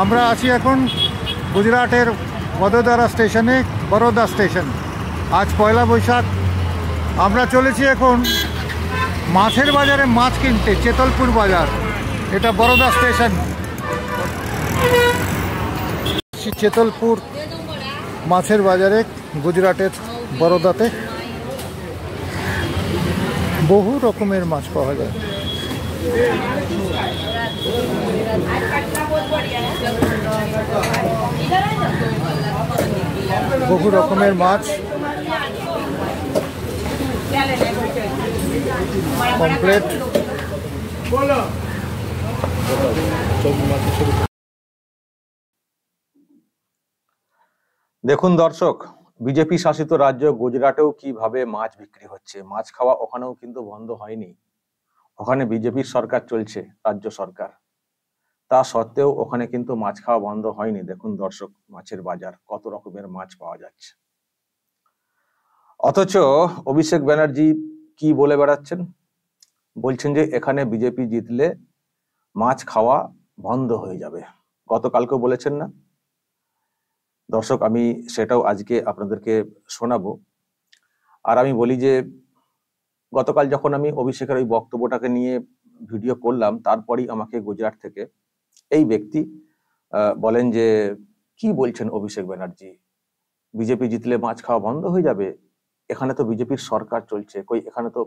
আমরা আছি এখন গুজরাটের বদোদরা স্টেশনে, বরোদা স্টেশন। আজ পয়লা বৈশাখ। আমরা চলেছি এখন মাছের বাজারে মাছ কিনতে, চেতলপুর বাজার। এটা বরোদা স্টেশন, চেতলপুর মাছের বাজারে গুজরাটের বরোদাতে বহু রকমের মাছ পাওয়া যায়। বহু রকমের মাছ, কমপ্লেট। দেখুন দর্শক, বিজেপি শাসিত রাজ্য গুজরাটেও কিভাবে মাছ বিক্রি হচ্ছে। মাছ খাওয়া ওখানেও কিন্তু বন্ধ হয়নি। ওখানে বিজেপির সরকার চলছে, রাজ্য সরকার। তা সত্ত্বেও ওখানে কিন্তু মাছ খাওয়া বন্ধ হয়নি। দেখুন দর্শক, মাছের বাজার, কত রকমের মাছ পাওয়া যাচ্ছে। অথচ অভিষেক ব্যানার্জি কি বলে বেড়াচ্ছেন? বলছেন যে এখানে বিজেপি জিতলে মাছ খাওয়া বন্ধ হয়ে যাবে। গতকালকেও বলেছেন না দর্শক? আমি সেটাও আজকে আপনাদেরকে শোনাবো। আর আমি বলি যে গতকাল যখন আমি অভিষেকের ওই বক্তব্যটাকে নিয়ে ভিডিও করলাম, তারপরেই আমাকে গুজরাট থেকে এই ব্যক্তি বলেন যে কি বলছেন অভিষেক ব্যানার্জি, বিজেপি জিতলে মাছ খাওয়া বন্ধ হয়ে যাবে? এখানে তো বিজেপির সরকার চলছে, কই এখানে তো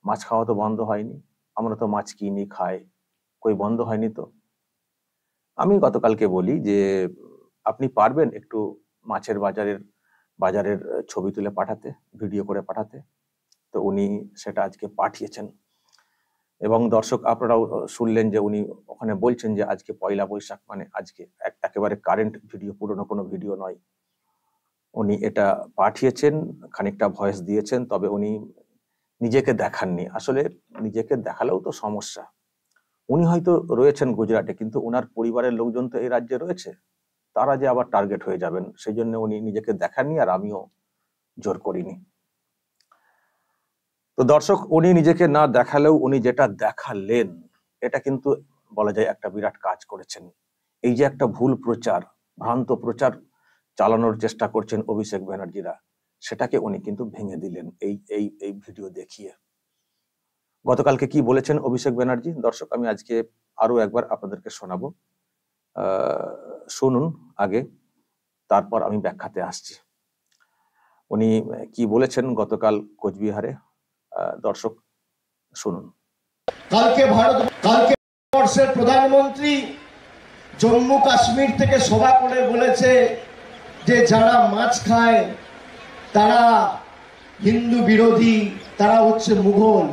মাছ খাওয়া তো বন্ধ হয়নি, আমরা তো মাছ কিনি খাই, কই বন্ধ হয়নি তো। আমি গতকালকে বলি যে আপনি পারবেন একটু মাছের বাজারের ছবি তুলে পাঠাতে, ভিডিও করে পাঠাতে? তো উনি সেটা আজকে পাঠিয়েছেন। এবং দর্শক আপনারাও শুনলেন যে উনি ওখানে বলছেন যে আজকে পয়লা বৈশাখ, মানে আজকে একেবারে কারেন্ট ভিডিও, পুরনো কোনো ভিডিও নয়। উনি এটা পাঠিয়েছেন, খানিকটা ভয়েস দিয়েছেন, তবে উনি নিজেকে দেখাননি। আসলে নিজেকে দেখালেও তো সমস্যা। উনি হয়তো রয়েছেন গুজরাটে, কিন্তু ওনার পরিবারের লোকজন তো এই রাজ্যে রয়েছে, তারা যে আবার টার্গেট হয়ে যাবেন, সেই জন্য উনি নিজেকে দেখাননি, আর আমিও জোর করিনি। তো দর্শক, উনি নিজেকে না দেখালেও উনি যেটা দেখালেন, এটা কিন্তু বলা যায় একটা বিরাট কাজ করেছেন। এই যে একটা ভুল প্রচার, ভ্রান্ত প্রচার চালানোর চেষ্টা করছেন অভিষেক ব্যানার্জিরা, সেটাকে উনি কিন্তু ভেঙে দিলেন এই এই এই ভিডিও দেখিয়ে। গতকালকে কি বলেছেন অভিষেক ব্যানার্জি দর্শক, আমি আজকে আরো একবার আপনাদেরকে শোনাবো। শুনুন আগে, তারপর আমি ব্যাখ্যাতে আসছি। উনি কি বলেছেন গতকাল কোচবিহারে, দর্শক শুনুন। কালকে ভারতবর্ষের প্রধানমন্ত্রী জম্মু কাশ্মীর থেকে সভা করে বলেছে যে যারা মাছ খায় তারা হিন্দু বিরোধী, তারা হচ্ছে মুঘল।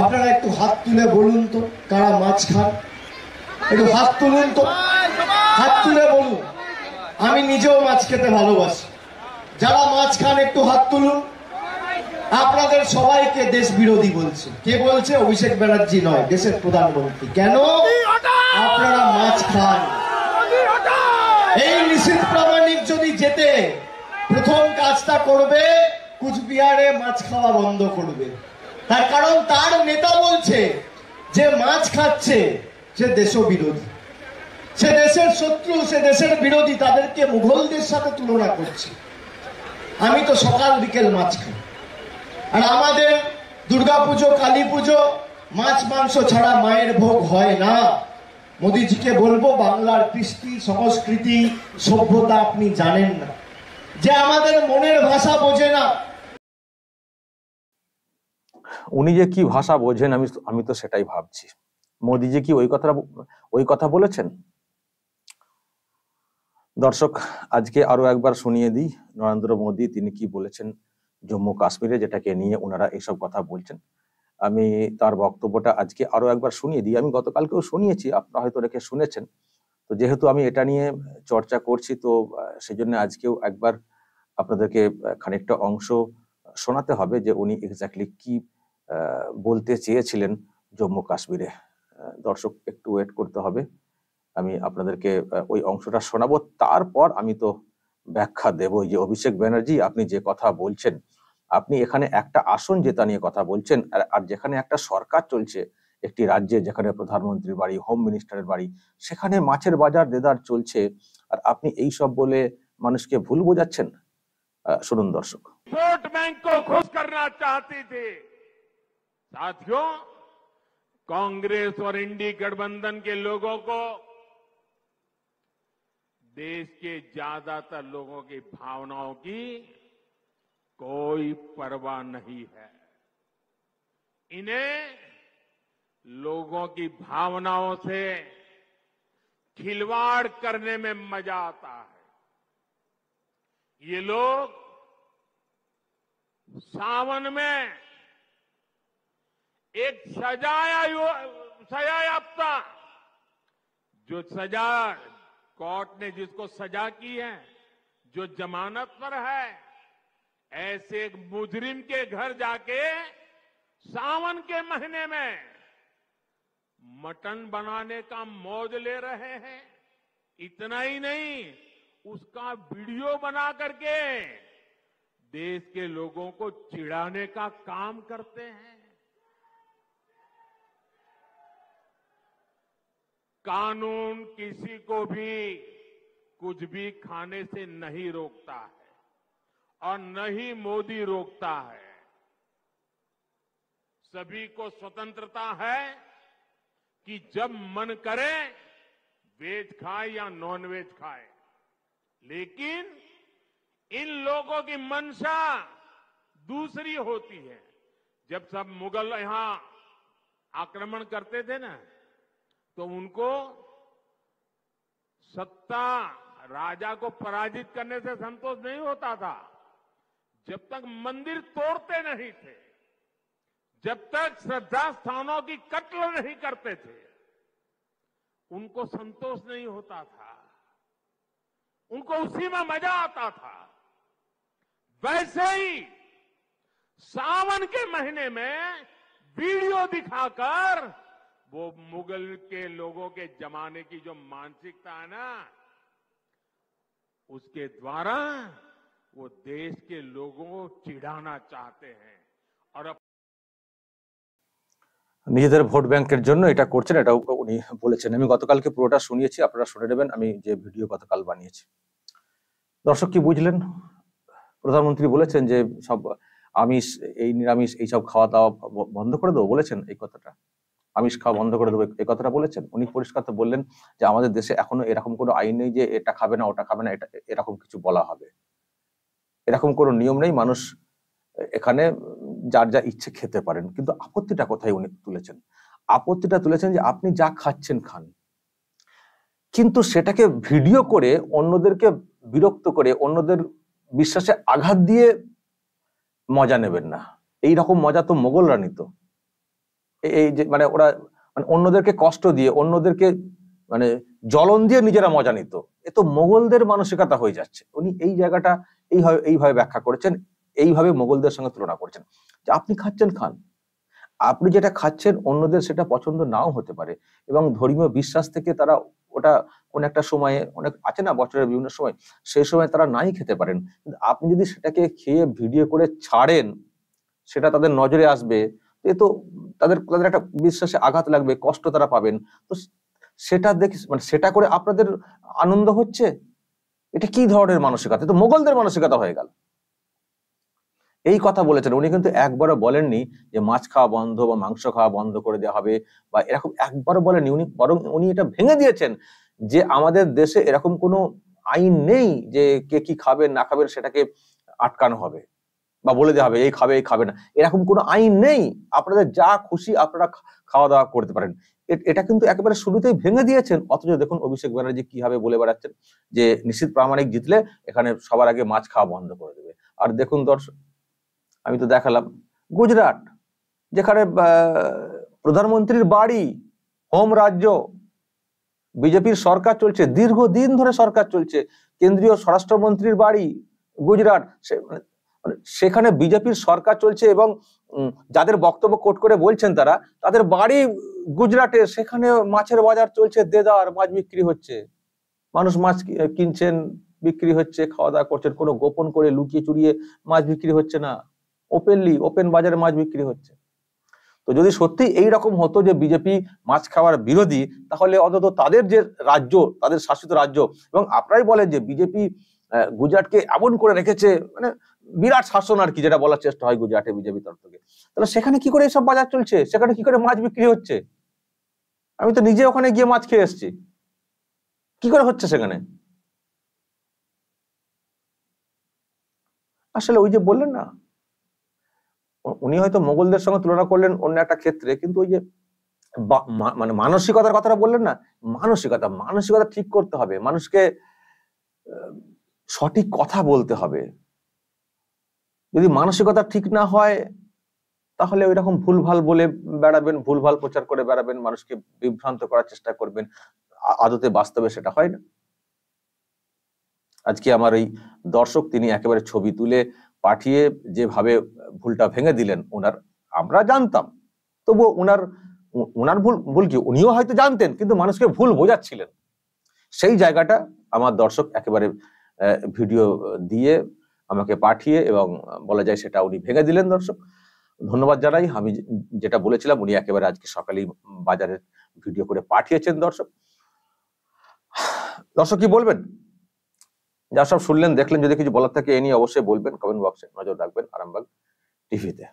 আপনারা একটু হাত তুলে বলুন তো কারা মাছ খান, একটু হাত তুলুন তো, হাত তুলে বলুন। আমি নিজেও মাছ খেতে ভালোবাসি। যারা মাছ খান একটু হাত তুলুন। আপনাদের সবাইকে দেশ বিরোধী বলছে। কে বলছে? অভিষেক ব্যানার্জি নয়, দেশের প্রধানমন্ত্রী। কেন? আপনারা মাছ খান। এই নিশীথ প্রামাণিক যদি যেতে, প্রথম কাজটা করবে কুচবিহারে মাছ খাওয়া বন্ধ করবে। তার কারণ তার নেতা বলছে যে মাছ খাচ্ছে সে দেশবিরোধী, সে দেশের শত্রু, সে দেশের বিরোধী, তাদেরকে মুঘলদের সাথে তুলনা করছে। আমি তো সকাল বিকেল মাছ খাই। আর আমাদের দুর্গাপুজো, কালী পুজো মাছ মাংস ছাড়া মায়ের ভোগ হয় না। মোদিজিকে বলবো, বাংলার কৃষ্টি, সংস্কৃতি, সভ্যতা আপনি জানেন না, যে আমাদের মনের ভাষা বোঝে না। উনি যে কি ভাষা বোঝেন, আমি তো সেটাই ভাবছি। মোদিজি কি ওই কথা বলেছেন? দর্শক, আজকে আরো একবার শুনিয়ে দিই নরেন্দ্র মোদী তিনি কি বলেছেন জম্মু কাশ্মীরে, যেটাকে নিয়ে ওনারা এইসব কথা বলছেন। আমি তার বক্তব্যটা আজকে আরো একবার শুনিয়ে দিই। আমি গতকালকেও শুনিয়েছি, আপনারা হয়তো রেখে শুনেছেন। তো যেহেতু আমি এটা নিয়ে চর্চা করছি, তো সেই জন্য আজকেও একবার আপনাদেরকে খানিকটা অংশ শোনাতে হবে যে উনি এক্স্যাক্টলি কি বলতে চেয়েছিলেন জম্মু কাশ্মীরে। দর্শক, একটু ওয়েট করতে হবে, আমি আপনাদেরকে ওই অংশটা শোনাবো। তারপর আমি তো ব্যাখ্যা দেবো যে অভিষেক ব্যানার্জি আপনি যে কথা বলছেন, আপনি এখানে একটা আসন জেতা নিয়ে কথা বলছেন, আর যেখানে একটা সরকার চলছে, একটি রাজ্যে যেখানে প্রধানমন্ত্রীর বাড়ি, হোম মিনিস্টারের বাড়ি, সেখানে মাছের বাজার দেদার চলছে, আর আপনি এই সব বলে মানুষকে ভুল বোঝাচ্ছেন। শুনুন দর্শক। वोट बैंक को खुश करना चाहती थी। साथियों, कांग्रेस और इंडी गठबंधन के लोगों को देश के ज्यादातर लोगों की भावनाओं की कोई परवाह नहीं है। इन्हें लोगों की भावनाओं से खिलवाड़ करने में मजा आता है। ये लोग सावन में एक सजायाफ्ता, जो सजा कोर्ट ने जिसको सजा की है, जो जमानत पर है, ऐसे एक मुजरिम के घर जाके सावन के महीने में मटन बनाने का मौज ले रहे हैं। इतना ही नहीं, उसका वीडियो बना करके देश के लोगों को चिढ़ाने का काम करते हैं। कानून किसी को भी कुछ भी खाने से नहीं रोकता है, और न ही मोदी रोकता है। सभी को स्वतंत्रता है कि जब मन करे वेज खाए या नॉन वेज खाए, लेकिन इन लोगों की मंशा दूसरी होती है। जब सब मुगल यहां आक्रमण करते थे ना, तो उनको सत्ता, राजा को पराजित करने से संतोष नहीं होता था। जब तक मंदिर तोड़ते नहीं थे, जब तक श्रद्धा स्थानों की कत्ल नहीं करते थे, उनको संतोष नहीं होता था। उनको उसी में मजा आता था। वैसे ही सावन के महीने में वीडियो दिखाकर वो मुगल के लोगों के जमाने की जो मानसिकता है ना, उसके द्वारा वो देश के लोगों को चिढ़ाना चाहते हैं। और নিজেদের ভোট ব্যাংকের জন্য এটা করছেন, এটাও উনি বলেছেন। আমি গতকালকে পুরোটা শুনিয়েছি, আপনারা শুনে নেবেন আমি যে ভিডিও গতকাল বানিয়েছি। দর্শক কি বুঝলেন? প্রধানমন্ত্রী বলেছেন যে সব আমিষ, এই নিরামিষ, এইসব খাওয়া দাওয়া বন্ধ করে দেবো, বলেছেন এই কথাটা। আমিষ খাওয়া বন্ধ করে দেবো এই কথাটা বলেছেন উনি। পরিষ্কার তো বললেন যে আমাদের দেশে এখনো এরকম কোনো আইন নেই যে এটা খাবে না ওটা খাবে না, এটা এরকম কিছু বলা হবে, এরকম কোনো নিয়ম নেই। মানুষ এখানে যার যা ইচ্ছে খেতে পারেন। কিন্তু আপত্তিটা কোথায় উনি তুলেছেন? আপত্তিটা তুলেছেন যে আপনি যা খাচ্ছেন খান, কিন্তু সেটাকে ভিডিও করে অন্যদেরকে বিরক্ত করে, অন্যদের বিশ্বাসে আঘাত দিয়ে মজা নেবেন না। এই রকম মজা তো মোগলরা নিত। এই যে মানে ওরা মানে অন্যদেরকে কষ্ট দিয়ে, অন্যদেরকে মানে জ্বলন দিয়ে নিজেরা মজা নিত। এ তো মোগলদের মানসিকতা হয়ে যাচ্ছে। উনি এই জায়গাটা এইভাবে ব্যাখ্যা করেছেন, এইভাবে মোগলদের সঙ্গে তুলনা করছেন যে আপনি খাচ্ছেন খান, আপনি যেটা খাচ্ছেন অন্যদের সেটা পছন্দ নাও হতে পারে, এবং ধর্মীয় বিশ্বাস থেকে তারা ওটা কোন একটা সময়ে, অনেক আছে না বছরের বিভিন্ন সময়, সেই সময় তারা নাই খেতে পারেন, কিন্তু আপনি যদি সেটাকে খেয়ে ভিডিও করে ছাড়েন, সেটা তাদের নজরে আসবে, এ তো তাদের একটা বিশ্বাসে আঘাত লাগবে, কষ্ট তারা পাবেন। তো সেটা দেখে মানে সেটা করে আপনাদের আনন্দ হচ্ছে, এটা কি ধরনের মানসিকতা? তো মোগলদের মানসিকতা হয়ে গেল। এই কথা বলেছেন উনি, কিন্তু একবারও বলেননি যে মাছ খাওয়া বন্ধ বা মাংস খাওয়া বন্ধ করে দেওয়া হবে বা এরকম, একবারও বলেননি উনি। বরং উনি এটা ভেঙে দিয়েছেন যে আমাদের দেশে এরকম কোনো আইন নেই যে কে কি খাবেন না খাবেন সেটাকে আটকানো হবে বা বলে দেওয়া হবে এই খাবে এই খাবে না, এরকম কোনো আইন নেই। আপনাদের যা খুশি আপনারা খাওয়া দাওয়া করতে পারেন। এটা কিন্তু একেবারে শুরুতেই ভেঙে দিয়েছেন। অথচ দেখুন অভিষেক ব্যানার্জি কিভাবে বলে বেড়াচ্ছেন যে নিশীথ প্রামাণিক জিতলে এখানে সবার আগে মাছ খাওয়া বন্ধ করে দেবে। আর দেখুন দর্শক, আমি তো দেখালাম গুজরাট, যেখানে প্রধানমন্ত্রীর বাড়ি, হোম রাজ্য, বিজেপির সরকার চলছে, দীর্ঘদিন ধরে সরকার চলছে, কেন্দ্রীয় স্বরাষ্ট্রমন্ত্রীর বাড়ি গুজরাট, সেখানে বিজেপির সরকার চলছে এবং যাদের বক্তব্য কোট করে বলছেন তারা, তাদের বাড়ি গুজরাটে, সেখানে মাছের বাজার চলছে, দেদার মাছ বিক্রি হচ্ছে, মানুষ মাছ কিনছেন, বিক্রি হচ্ছে, খাওয়া দাওয়া করছেন, কোনো গোপন করে লুকিয়ে চুরিয়ে মাছ বিক্রি হচ্ছে না, ওপেনলি ওপেন বাজারে মাছ বিক্রি হচ্ছে। তো যদি সত্যি এইরকম হতো যে বিজেপি মাছ খাওয়ার বিরোধী, তাহলে অন্তত তাদের যে রাজ্য, তাদের শাসিত রাজ্য, এবং আপনারাই বলেন যে বিজেপি গুজরাটকে এমন করে রেখেছে, মানে বিরাট শাসন আর কি, যেটা বলার চেষ্টা হয় গুজরাটে বিজেপি তরফ থেকে, তাহলে সেখানে কি করে এসব বাজার চলছে, সেখানে কি করে মাছ বিক্রি হচ্ছে? আমি তো নিজে ওখানে গিয়ে মাছ খেয়ে এসেছি, কি করে হচ্ছে সেখানে? আসলে ওই যে বললেন না, উনি হয়তো মোগলদের সঙ্গে তুলনা করলেন অন্য একটা ক্ষেত্রে, কিন্তু ওই যে মানে মানসিকতার কথাটা বললেন না, মানসিকতা ঠিক করতে হবে, মানুষকে সঠিক কথা বলতে হবে। যদি মানসিকতা ঠিক না হয়, তাহলে ওই রকম ভুলভাল বলে বেড়াবেন, ভুলভাল প্রচার করে বেড়াবেন, মানুষকে বিভ্রান্ত করার চেষ্টা করবেন, আদতে বাস্তবে সেটা হয় না। আজকে আমার এই দর্শক, তিনি একেবারে ছবি তুলে পাঠিয়ে যেভাবে ভুলটা ভেঙে দিলেন ওনার, আমরা জানতাম, তবুও ওনার ভুল কি উনিও হয়তো জানতেন, কিন্তু মানুষকে ভুল বোঝাচ্ছিলেন। সেই জায়গাটা আমার দর্শক একেবারে ভিডিও দিয়ে আমাকে পাঠিয়ে, এবং বলা যায় সেটা উনি ভেঙে দিলেন। দর্শক ধন্যবাদ জানাই। আমি যেটা বলেছিলাম, উনি একেবারে আজকে সকালেই বাজারের ভিডিও করে পাঠিয়েছেন। দর্শক কি বলবেন? যা সব শুনলেন দেখলেন, যদি কিছু বলার থাকে এ নিয়ে অবশ্যই বলবেন, কমেন্ট বক্সে নজর রাখবেন আরামবাগ টিভিতে।